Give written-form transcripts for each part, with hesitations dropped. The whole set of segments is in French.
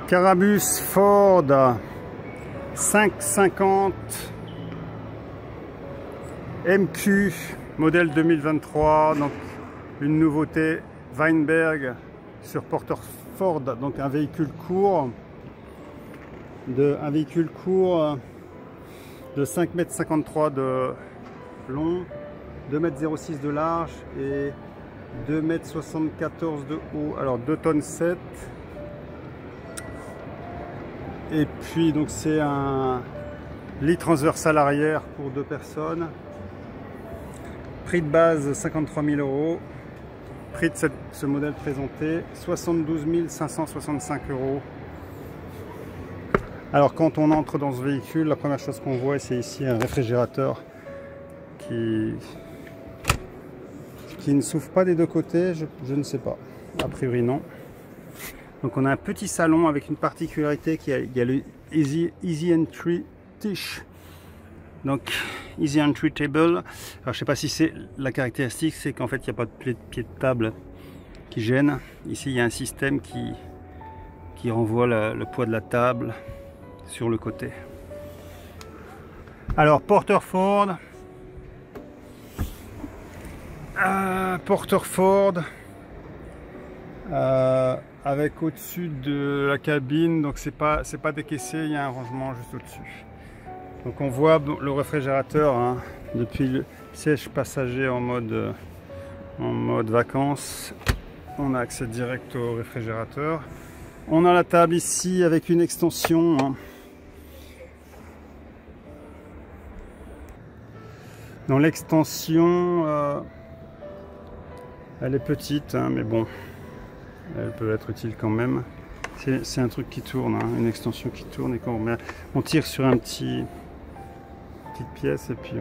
Carabus Ford 550 MQ modèle 2023, donc une nouveauté Weinberg sur Porter Ford, donc un véhicule court de 5,53 m de long, 2,06 m de large et 2,74 m de haut, alors 2,7 tonnes. Et puis donc c'est un lit transversal arrière pour 2 personnes. Prix de base 53 000 €. Prix de ce modèle présenté 72 565 €. Alors quand on entre dans ce véhicule, la première chose qu'on voit, c'est ici un réfrigérateur qui ne s'ouvre pas des deux côtés, je ne sais pas, a priori non. Donc on a un petit salon avec une particularité il y a le Easy Entry Tisch. Donc Easy Entry Table. Alors je sais pas si c'est la caractéristique, c'est qu'en fait il n'y a pas de pied de table qui gêne. Ici il y a un système qui renvoie le poids de la table sur le côté. Alors Porter Ford. Avec au-dessus de la cabine, donc c'est pas décaissé, il y a un rangement juste au-dessus. Donc on voit le réfrigérateur hein, depuis le siège passager en mode vacances. On a accès direct au réfrigérateur. On a la table ici avec une extension. Hein. Dans l'extension, elle est petite, hein, mais bon. Elle peut être utile quand même. C'est un truc qui tourne, hein, une extension qui tourne et quand on tire sur un petite pièce et puis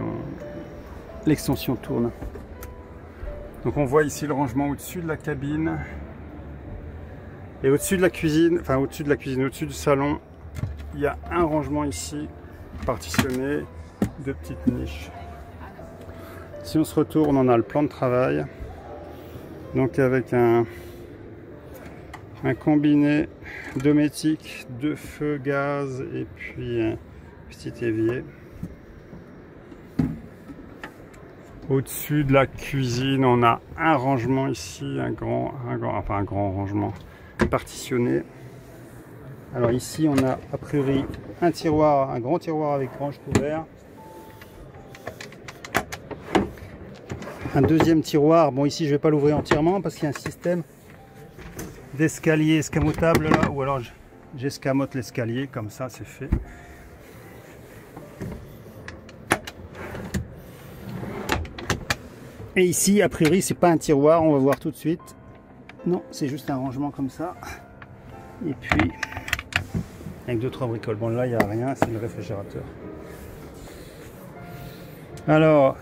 l'extension tourne. Donc on voit ici le rangement au-dessus de la cabine et au-dessus de la cuisine, enfin au-dessus du salon, il y a un rangement ici partitionné, 2 petites niches. Si on se retourne, on a le plan de travail, donc avec un combiné dométique, 2 feux gaz et puis un petit évier. Au-dessus de la cuisine, on a un rangement ici, un grand rangement partitionné. Alors ici, on a a priori un grand tiroir avec range couvert. Un deuxième tiroir, bon ici je vais pas l'ouvrir entièrement parce qu'il y a un système d'escalier escamotable là, ou alors j'escamote l'escalier, comme ça c'est fait. Et ici a priori c'est pas un tiroir, on va voir tout de suite. Non, c'est juste un rangement comme ça. Et puis avec 2-3 bricoles. Bon là il n'y a rien, c'est le réfrigérateur. Alors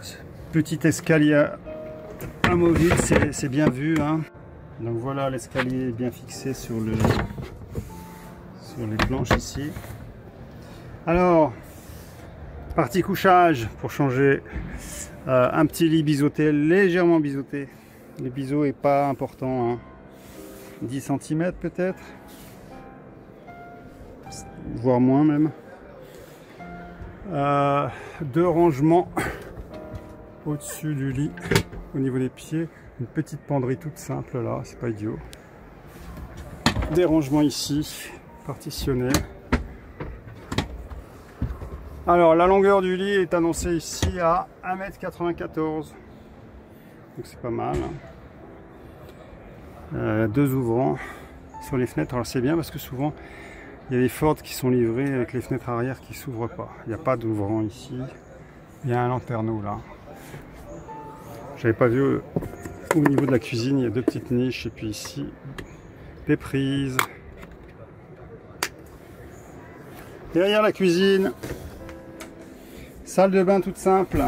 petit escalier amovible, c'est bien vu hein. Donc voilà, l'escalier est bien fixé sur les planches ici. Alors, partie couchage pour changer, un petit lit biseauté, légèrement biseauté. Le biseau est pas important, hein. 10 cm peut-être, voire moins même. 2 rangements au-dessus du lit, au niveau des pieds. Une petite penderie toute simple là, c'est pas idiot. Des rangements ici, partitionnés. Alors la longueur du lit est annoncée ici à 1,94 m. Donc c'est pas mal. 2 ouvrants sur les fenêtres. Alors c'est bien parce que souvent il y a des Ford qui sont livrés avec les fenêtres arrière qui s'ouvrent pas. Il n'y a pas d'ouvrant ici. Il y a un lanterneau là. J'avais pas vu. Au niveau de la cuisine, il y a 2 petites niches et puis ici, des prises. Derrière la cuisine, salle de bain toute simple.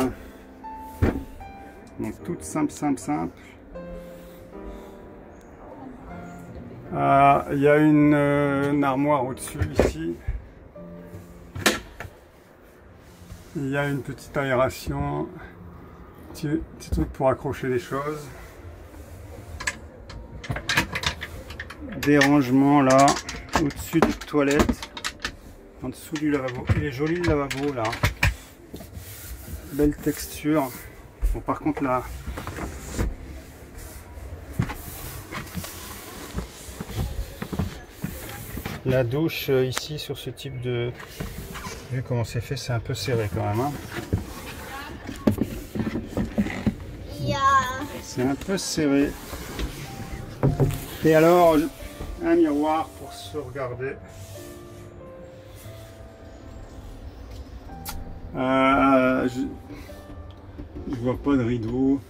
Donc toute simple. Il y a une armoire au-dessus ici. Il y a une petite aération. Petit truc pour accrocher les choses. Des rangements là au-dessus des toilettes, en dessous du lavabo. Il est joli le lavabo là. Belle texture. Bon, par contre là, la douche ici sur ce type de... Vu comment c'est fait, c'est un peu serré quand même. Hein. C'est un peu serré. Et alors, un miroir pour se regarder. Je vois pas de rideau.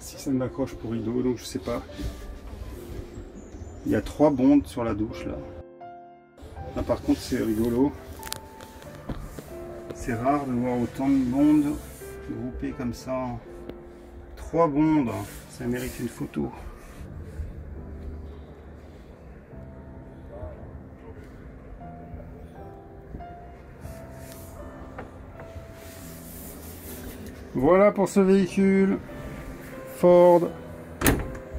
Système d'accroche pour rideau, donc je sais pas. Il y a 3 bondes sur la douche là. Là par contre c'est rigolo. C'est rare de voir autant de bondes groupées comme ça. 3 bondes, ça mérite une photo. Voilà pour ce véhicule Ford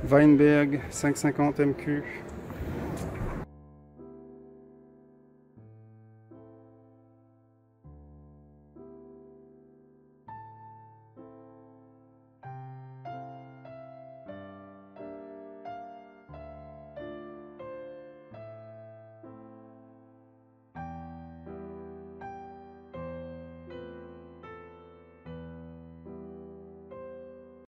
Weinberg 550 MQ.